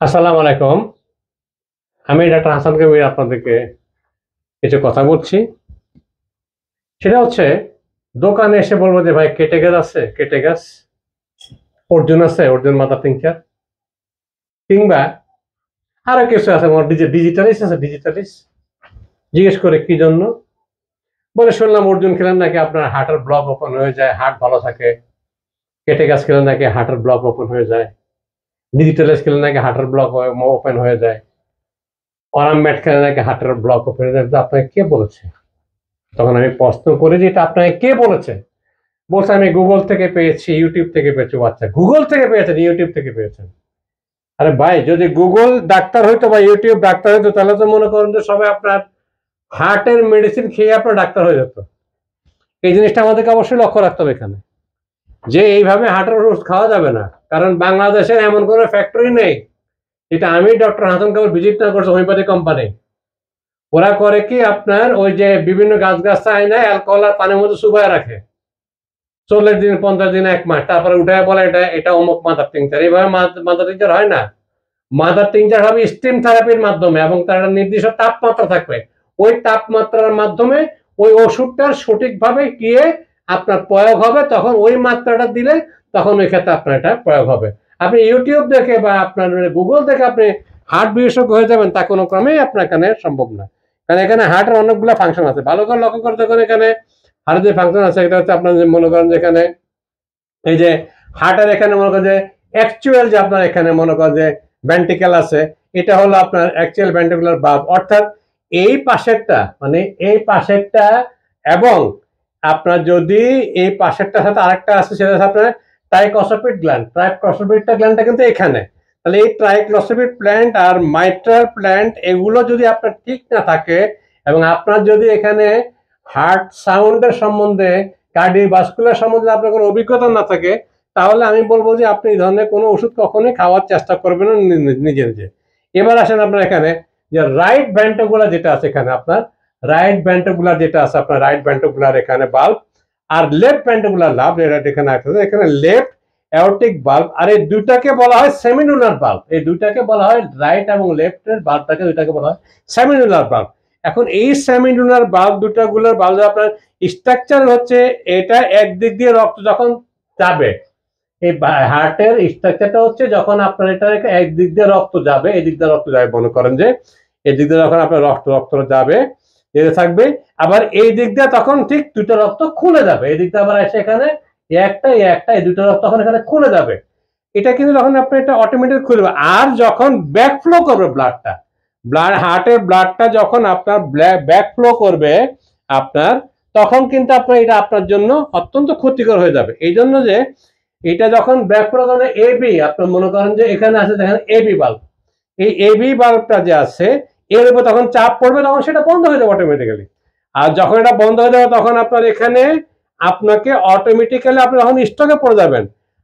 আসসালামু আলাইকুম। আমি ডাক্তার হাসান কবির আপনাদেরকে কিছু কথা বলছি। সেটা হচ্ছে দোকানে এসে বলবো যে ভাই কেটে গাছ আছে, কেটে গাছ, অর্জুন আছে, অর্জুন মাদার টিংচার, কিংবা আরো কিছু আছে, ডিজিটালিস আছে, ডিজিটালিস। জিজ্ঞেস করে কি জন্য? বলে শুনলাম অর্জুন খেলেন নাকি আপনার হার্টের ব্লক ওপেন হয়ে যায়, হার্ট ভালো থাকে। কেটে গাছ খেলেন নাকি হার্টের ব্লক ওপেন হয়ে যায়। ডিজিটালিস খেলেন নাকি হার্টের ব্লক ওপেন হয়ে যায়। অরাম ম্যাট খেলেন নাকি হার্টের ব্লক ওপেন হয়ে যায়। আপনাকে কে বলেছে? তখন আমি প্রশ্ন করি যে এটা আপনাকে কে বলেছে? বলছে আমি গুগল থেকে পেয়েছি, ইউটিউব থেকে পেয়েছি। আচ্ছা, গুগল থেকে পেয়েছেন, ইউটিউব থেকে পেয়েছেন? আরে ভাই, যদি গুগল ডাক্তার হইতো বা ইউটিউব ডাক্তার হইতো তাহলে তো মনে করেন যে সবাই আপনার হার্টের মেডিসিন খেয়ে আপনার ডাক্তার হয়ে যেত। এই জিনিসটা আমাদেরকে অবশ্যই লক্ষ্য রাখতে হবে এখানে, যে এইভাবে হার্টের ওষুধ খাওয়া যাবে না। কারণ বাংলাদেশে এমন কোনো ফ্যাক্টরি নেই যেটা আমি ডক্টর হাসান কাপুর ভিজিট না করছি। হোমিওপ্যাথি কোম্পানি ওরা করে কি, আপনার ওই যে বিভিন্ন গাছগাছরা আইনা অ্যালকোহল আর পানির মধ্যে চুবায় রাখে 40 দিন, 50 দিন, 1 মাস, তারপরে উঠে বলে এটা এটা অমুক মাদার টিংচার। এইভাবে মাদার টিংচার হয় না। মাদার টিংচার হবে স্টিম থেরাপির মাধ্যমে, এবং তার একটা নির্দিষ্ট তাপমাত্রা থাকবে। ওই তাপমাত্রার মাধ্যমে ওই ওষুধটার সঠিকভাবে গিয়ে আপনার প্রয়োগ হবে। তখন ওই মাত্রাটা দিলে তখন ওই ক্ষেত্রে আপনার এটা প্রয়োগ হবে। আপনি ইউটিউব দেখে বা আপনার গুগল দেখে আপনি হার্ট বিশেষজ্ঞ হয়ে যাবেন তা কোনো ক্রমেই আপনার এখানে সম্ভব না। কারণ এখানে হার্টের অনেকগুলো ফাংশন আছে। ভালো করে লক্ষ্য করে দেখুন, এখানে হার্টের যে ফাংশন আছে এটা হচ্ছে আপনার মনে করেন যে এখানে এই যে হার্টের এখানে মনে করেন যে অ্যাকচুয়াল যে আপনার এখানে মনে করেন যে ভেন্ট্রিকেল আছে, এটা হলো আপনার অ্যাকচুয়াল ভেন্ট্রিকুলার বাল্ব। অর্থাৎ এই পাশেরটা, মানে এই পাশেরটা, এবং আপনার যদি এই পাশেরটার সাথে আরেকটা আছে সেটা হচ্ছে আপনার ট্রাইকসপিড গ্ল্যান্ড। ট্রাইকসপিডটা গ্ল্যান্ডটা কিন্তু এখানে। তাহলে এই ট্রাইকসপিড প্ল্যান্ট আর মাইট্রাল প্ল্যান্ট এগুলো যদি আপনার ঠিক না থাকে, এবং আপনার যদি এখানে হার্ট সাউন্ডের সম্বন্ধে, কার্ডিওভাস্কুলার সম্বন্ধে আপনার কোনো অভিজ্ঞতা না থাকে, তাহলে আমি বলবো যে আপনি এই ধরনের কোনো ওষুধ কখনোই খাওয়ার চেষ্টা করবেন না নিজে নিজে। এবার আসেন আপনার এখানে যে রাইট ভেন্ট্রিকুলার যেটা আছে, এখানে আপনার রাইট ভেন্ট্রিকুলার যেটা আছে, আপনার রাইট ভেন্ট্রিকুলার এখানে বাল্ব, আর লেফট ভেন্ট্রিকুলার লাভ এখানে আছে, এখানে লেফট অ্যাওর্টিক বাল্ব। আর এই দুইটাকে বলা হয় সেমিনুলার বাল্ব। এই দুইটাকে বলা হয়, রাইট এবং লেফটের বাল্বটাকে, দুইটাকে বলা হয় সেমিনুলার বাল্ব। এখন এই সেমিনুলার বাল্ব দুটাগুলোর বাল্ব আপনার স্ট্রাকচার হচ্ছে, এটা একদিক দিয়ে রক্ত যখন যাবে, এই হার্টের স্ট্রাকচারটা হচ্ছে যখন আপনার এটা একদিক দিয়ে রক্ত যাবে, এদিক দিয়ে রক্ত যাবে, মনে করেন যে এদিক দিয়ে যখন আপনার রক্ত যাবে এতে থাকবে, আবার এই দিক দিয়ে তখন ঠিক দুটো রক্ত খুলে যাবে। এই দিক দিয়ে আবার এসে এখানে একটা এই দুটো রক্ত তখন এখানে খুলে যাবে। এটা কিন্তু তখন আপনি এটা অটোমেটিক খুলে যাবে। আর যখন ব্যাক ফ্লো করবে ব্লাডটা, হার্টের ব্লাডটা যখন আপনার ব্যাক ফ্লো করবে আপনার, তখন কিন্তু আপনার এটা আপনার জন্য অত্যন্ত ক্ষতিকর হয়ে যাবে। এই জন্য যে এটা যখন ব্যাক ফ্লো করে এবি, আপনার মনে করেন যে এখানে আছে দেখেন এবি বাল্ব, এই এবি বাল্বটা যে আছে এর উপর তখন চাপ পড়বে, তখন সেটা বন্ধ হয়ে যাবে অটোমেটিক্যালি। আর যখন এটা বন্ধ হয়ে যাবে তখন আপনার এখানে আপনাকে অটোমেটিক্যালি আপনি তখন স্ট্রোকে পড়ে যাবেন।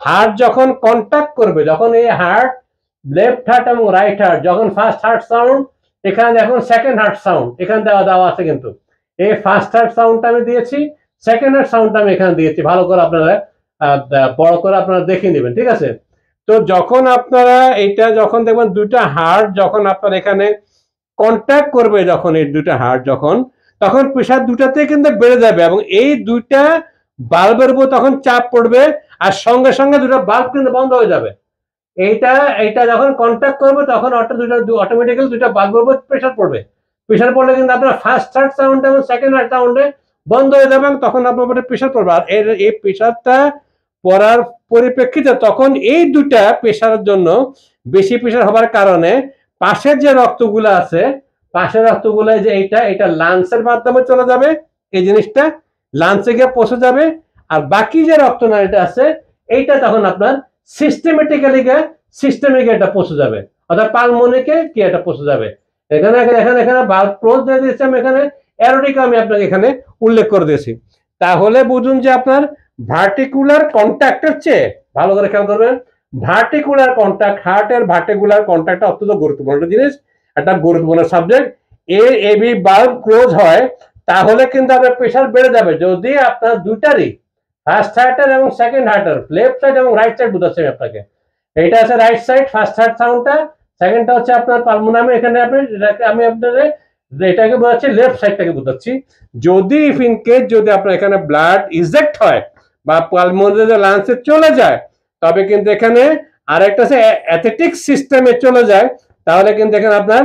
হার্ট যখন কন্ট্যাক্ট করবে, যখন এই হার্ট, লেফট হার্ট এবং রাইট হার্ট, যখন ফার্স্ট হার্ট সাউন্ড, এখানে দেখুন সেকেন্ড হার্ট সাউন্ড এখানে দেওয়া আছে, কিন্তু এই ফার্স্ট হার্ট সাউন্ডটা আমি দিয়েছি, সেকেন্ড হার্ট সাউন্ডটা আমি এখানে দিয়েছি। ভালো করে আপনারা বড় করে আপনারা দেখে নেবেন, ঠিক আছে? তো যখন আপনারা এটা যখন দেখবেন দুইটা হার্ট যখন আপনার এখানে কন্ট্যাক্ট করবে, যখন এই দুইটা হার্ট যখন, তখন প্রেশার দুটাতে কিন্তু বেড়ে যাবে, এবং এই দুইটা বাল্বের উপর তখন চাপ পড়বে, আর সঙ্গে সঙ্গে দুটো বাল্ব কিন্তু বন্ধ হয়ে যাবে। এইটা এইটা যখন কন্ট্যাক্ট করবে তখন অটোমেটিক্যালি দুইটা বাল্বের উপর প্রেশার পড়বে। প্রেশার পড়লে কিন্তু আপনার ফার্স্ট হার্ট সাউন্ড এবং সেকেন্ড হার্ট সাউন্ডে বন্ধ হয়ে যাবে, তখন আপনার উপরে প্রেশার পড়বে। আর এই প্রেশারটা পড়ার পরিপ্রেক্ষিতে তখন এই দুইটা প্রেশারের জন্য, বেশি প্রেশার হবার কারণে পাশের যে রক্তগুলো আছে, পাশের রক্তগুলো যে এটা লাংসের মাধ্যমে চলে যাবে, এই জিনিসটা লাংসে গিয়ে পৌঁছে যাবে। আর বাকি যে রক্তনালীটা আছে এইটা তখন আপনার সিস্টেমিকে এটা পৌঁছে যাবে, অর্থাৎ পালমনিকে কি এটা পৌঁছে যাবে। এখানে এখানে এখানে বাল্ব ক্লোজ দিয়ে দিয়েছি আমি, এখানে অ্যারোটিকা আমি আপনাকে এখানে উল্লেখ করে দিয়েছি। তাহলে বুঝুন যে আপনার ভার্টিকুলার কন্ট্যাক্টের চেয়ে, ভালো করে খেয়াল করবেন, ভার্টিকুলার কন্ট্যাক্ট, হার্টের ভার্টিকুলার কন্ট্যাক্টটা অত্যন্ত গুরুত্বপূর্ণ একটা জিনিস, একটা গুরুত্বপূর্ণ সাবজেক্ট। এবি বাল্ব ক্লোজ হয় তাহলে কিন্তু আপনার প্রেশার বেড়ে যাবে। যদি আপনার দুইটারই, ফার্স্ট হার্টের এবং সেকেন্ড হার্টের, লেফট সাইড এবং রাইট সাইড বুঝাচ্ছে আপনাকে, এইটা আছে রাইট সাইড ফার্স্ট হার্ট সাউন্ডটা, সেকেন্ডটা হচ্ছে আপনার পালমোনামে, এখানে আমি আপনাদের এটাকে বোঝাচ্ছি, লেফট সাইডটাকে বোঝাচ্ছি। যদি ইফ ইন কেস যদি আপনার এখানে ব্লাড ইজেক্ট হয় বা পালমোনারি লাংসে চলে যায়, তবে কিন্তু এখানে আরেকটা আছে অ্যাথেটিক সিস্টেমে চলে যায়, তাহলে কিন্তু এখানে আপনার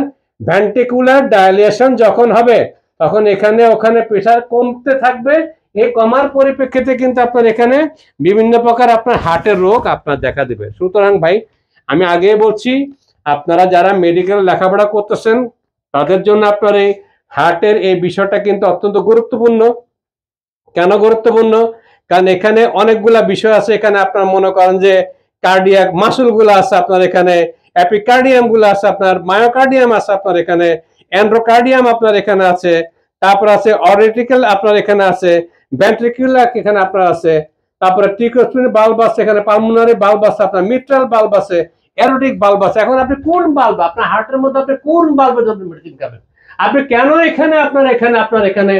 ভেন্ট্রিকুলার ডাইলেশন যখন হবে তখন এখানে ওখানে প্রেসার কমতে থাকবে। এই কমার পরিপ্রেক্ষিতে কিন্তু আপনার এখানে বিভিন্ন প্রকার আপনার হার্টের রোগ আপনার দেখা দিবে। সুতরাং ভাই আমি আগে বলছি, আপনারা যারা মেডিকেল লেখাপড়া করতেছেন তাদের জন্য আপনার এই হার্টের এই বিষয়টা কিন্তু অত্যন্ত গুরুত্বপূর্ণ। কেন গুরুত্বপূর্ণ? কারণ এখানে অনেকগুলা বিষয় আছে। এখানে আপনার মনে করেন যে কার্ডিয়াক মাসুল গুলো আছে, আপনার এখানে অ্যাপিকার্ডিয়াম গুলো আছে, আপনার মায়োকার্ডিয়াম আছে, আপনার এখানে অ্যান্ড্রোকার্ডিয়াম আপনার এখানে আছে, তারপর আছে অরেটিক্যাল আপনার এখানে আছে, ভেন্ট্রিকুলার এখানে আপনার আছে, তারপরে ট্রিকুস্পিন বাল্ব আছে, এখানে পালমোনারি বাল্ব আছে, আপনার মিট্রাল বাল্ব আছে, অ্যারোটিক বাল্ব আছে। এখন আপনি কোন বাল্ব আপনার হার্টের মধ্যে আপনি কোন বাল্বের জন্য মেডিসিন খাবেন? আপনি কেন এখানে আপনার এখানে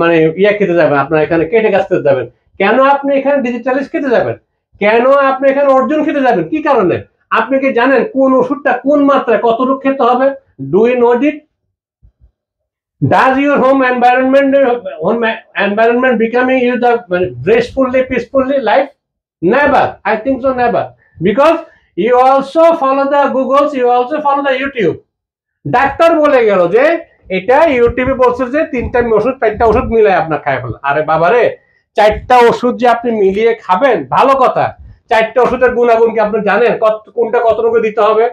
মানে ইয়া খেতে যাবেন, আপনার এখানে কেটে গাছ খেতে যাবেন? কেন আপনি এখানে ডিজিটালিস খেতে যাবেন? কেন আপনি এখানে অর্জুন খেতে যাবেন? কি কারণে? আপনি কি জানেন কোন ওষুধটা কোন মাত্রায় কতটুকু খেতে হবে? Do you know it? Does your home environment becoming you the gracefully, peacefully life? Never. I think so, never. Because you also follow the Googles, you also follow the YouTube. Doctor বলে গেল যে এটা ইউটিউবে বলছে যে 3টা ওষুধ 4টা ওষুধ মিলাই আপনার খায় ফেলেন। আরে বাবারে, 4টা ওষুধ যে আপনি মিলিয়ে খাবেন ভালো কথা, 4টা ওষুধের গুণাগুণ কি আপনি জানেন? কোনটা কতটুকু দিতে হবে?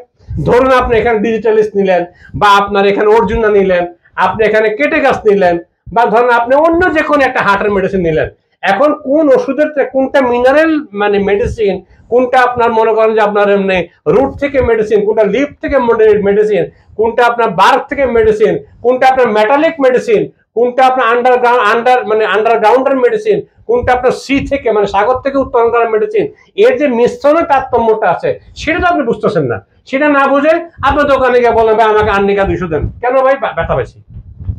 ধরুন আপনি এখানে ডিজিটালিস্ট নিলেন, বা আপনার এখানে অর্জুনা নিলেন, আপনি এখানে কেটে গাছ নিলেন, বা ধরুন আপনি অন্য যে কোনো একটা হার্টের মেডিসিন নিলেন। এখন কোন ওষুধের কোনটা মিনারেল মানে মেডিসিন, কোনটা আপনার মনে করেন যে আপনার এমনি রুট থেকে মেডিসিন, কোনটা লিফ থেকে মেডিসিন, কোনটা আপনার বার্ক থেকে মেডিসিন, কোনটা আপনার মেটালিক মেডিসিন, কোনটা আপনার আন্ডারগ্রাউন্ডের মেডিসিন, কোনটা আপনার সি থেকে মানে সাগর থেকে উত্তোলন করা মেডিসিন, এর যে মিশ্রণের তারতম্যটা আছে সেটা তো আপনি বুঝতেছেন না। সেটা না বুঝে আপনি দোকানে গিয়ে বলেন ভাই আমাকে আর্নিকা 200 দেন। কেন ভাই? ব্যথা বেশি।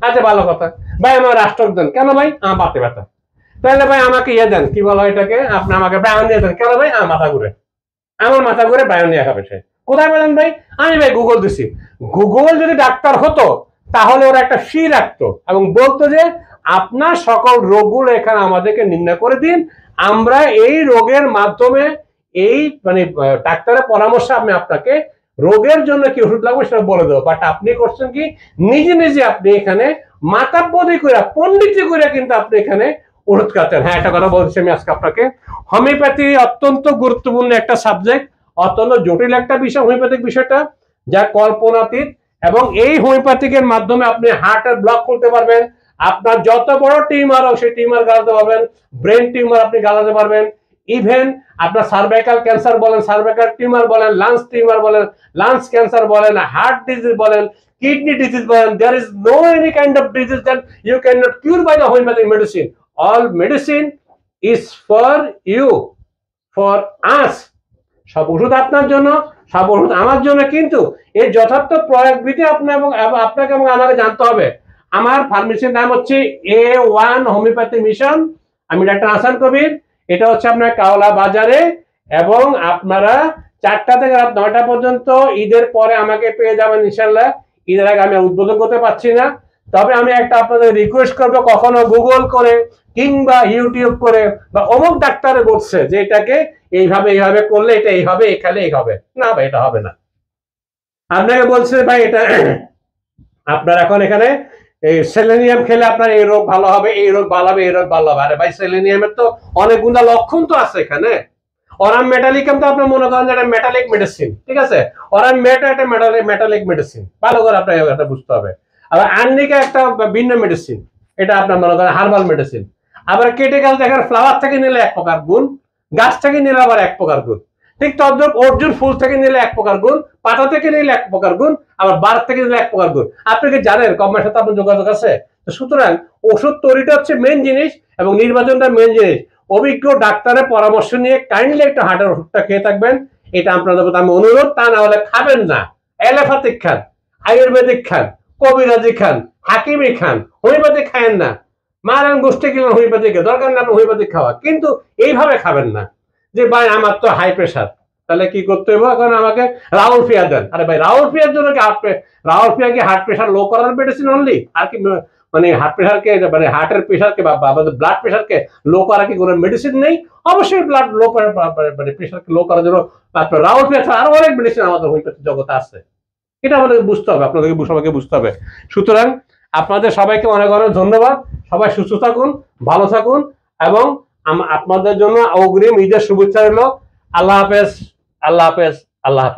আচ্ছা ভালো কথা। ভাই আমার রাষ্ট্রক দেন। কেন ভাই? আমার পাতে ব্যথা। তাহলে ভাই আমাকে ইয়ে দেন, কি বলা এটাকে, আপনি আমাকে ব্রায়োনিয়া দেন। কেন ভাই? আমার মাথা ঘুরে। আমার মাথা ঘুরে ব্রায়োনিয়া খাবে সে। কোথায় পেলেন ভাই? আমি ভাই গুগল দিছি। গুগল যদি ডাক্তার হতো তাহলে ওরা একটা ফি রাখতো এবং বলতো যে আপনার সকল রোগগুলো এখানে আমাদেরকে নির্ণয় করে দিন, আমরা এই রোগের মাধ্যমে এই মানে ডাক্তারের পরামর্শ আমি আপনাকে রোগের জন্য কি ওষুধ লাগবে সেটা বলে দেবো। বাট আপনি করছেন কি, নিজে নিজে আপনি এখানে মাতাব্বদি করে পণ্ডিতি করে কিন্তু আপনি এখানে ওষুধ খাচ্ছেন। হ্যাঁ, একটা কথা বলছি আমি আজকে আপনাকে, হোমিওপ্যাথি অত্যন্ত গুরুত্বপূর্ণ একটা সাবজেক্ট, অত্যন্ত জটিল একটা বিষয় হোমিওপ্যাথিক বিষয়টা, যা কল্পনাতীত। এবং এই হোমিওপ্যাথিকের মাধ্যমে আপনি হার্টের ব্লক খুলতে পারবেন, আপনার যত বড় টিউমার হোক সেই টিউমার গালাতে পারবেন, ব্রেন টিউমার আপনি গালাতে পারবেন, ইভেন আপনার সার্ভাইকাল ক্যান্সার বলেন, সার্ভাইকাল টিউমার বলেন, লাংস টিউমার বলেন, লাংস ক্যান্সার বলেন, হার্ট ডিজিজ বলেন, kidney disease বলেন, there is no any kind of disease that you cannot cure by the homeopathic medicine. All medicine is for you, for us. সব ওষুধ আপনার জন্য, সব ওষুধ আমার জন্য, কিন্তু এর যথার্থ প্রয়োগ বিধি আপনাকে এবং আমাকে জানতে হবে। আমার ফার্মেসির নাম হচ্ছে A1 হোমিওপ্যাথি মিশন। আমি ডাক্তার হাসান কবির। এটা হচ্ছে আপনার কাওলা বাজারে, এবং আপনারা 4টা থেকে রাত 9টা পর্যন্ত। ঈদের পরে আমাকে পেয়ে যাবেন ইনশাল্লাহ। ঈদের আগে আমি উদ্বোধন করতে পারছি না, তবে আমি একটা আপনাদের রিকোয়েস্ট করবো, কখনো গুগল করে কিংবা ইউটিউব করে বা অমুক ডাক্তারে বলছে যে এটাকে এইভাবে করলে এটা এই হবে, এই খেলে এই হবে, না ভাই এটা হবে না। আপনাকে বলছে ভাই এটা আপনার এখন এখানে এই সেলেনিয়াম খেলে আপনার এই রোগ ভালো হবে, এই রোগ ভালো হবে, এই রোগ ভালো হবে। আরে ভাই সেলেনিয়ামের তো অনেকগুলো লক্ষণ তো আছে এখানে। অরাম মেটালিকাম তো আপনার মনে করেন যে এটা মেটালিক মেডিসিন, ঠিক আছে? অরাম মেটা একটা মেটালিক মেডিসিন, ভালো করে আপনার এটা বুঝতে হবে। আবার আর্নিকা একটা ভিন্ন মেডিসিন, এটা আপনার মনে করেন হার্বাল মেডিসিন। আবার কেটে গাছ দেখেন ফ্লাওয়ার থেকে নিলে 1 প্রকার গুণ, গাছ থেকে নিলে আবার 1 প্রকার গুণ। ঠিক তদ্রুপ অর্জুন ফুল থেকে নিলে 1 প্রকার গুণ, পাতা থেকে নিলে 1 প্রকার গুণ, আবার বার থেকে নিলে 1 প্রকার গুণ। আপনি কি জানেন কমের সাথে আপনার যোগাযোগ আছে? সুতরাং ওষুধ তৈরিটা হচ্ছে মেন জিনিস এবং নির্বাচনটা মেন জিনিস। অভিজ্ঞ ডাক্তারের পরামর্শ নিয়ে কাইন্ডলি একটা হার্টের ওষুধটা খেয়ে থাকবেন, এটা আপনাদের প্রতি আমি অনুরোধ। তা না হলে খাবেন না। অ্যালোপ্যাথিক খান, আয়ুর্বেদিক খান, কবিরাজি খান, হাকিমি খান, হোমিওপ্যাথিক খায়েন না। মারান গোষ্ঠী কিনা হোমিওপ্যাথিক দরকার না হোমিওপ্যাথিক খাওয়া, কিন্তু এইভাবে খাবেন না যে ভাই আমার তো হাই প্রেশার, তাহলে কি করতে হবে? এখন আমাকে রাউল ফিয়ার দেন। আরে ভাই, রাউল ফিয়ার জন্য কি রাউল ফিয়ার কি হার্ট প্রেশার লো করার মেডিসিন অনলি? আর কি মানে হার্ট প্রেশারকে মানে হার্টের প্রেশারকে বা আমাদের ব্লাড প্রেশারকে লো করার কি কোনো মেডিসিন নেই? অবশ্যই ব্লাড লো মানে প্রেশারকে লো করার জন্য আপনার রাউল ফিয়ার ছাড়া আরো অনেক মেডিসিন আমাদের হোমিওপ্যাথি জগতে আছে। এটা আমাদেরকে বুঝতে হবে, আপনাদেরকে সবাইকে বুঝতে হবে। সুতরাং আপনাদের সবাইকে অনেক অনেক ধন্যবাদ। সবাই সুস্থ থাকুন, ভালো থাকুন, এবং আপনাদের জন্য অগ্রিম ঈদের শুভেচ্ছা রইল। আল্লাহ হাফেজ, আল্লাহ হাফেজ, আল্লাহ হাফেজ।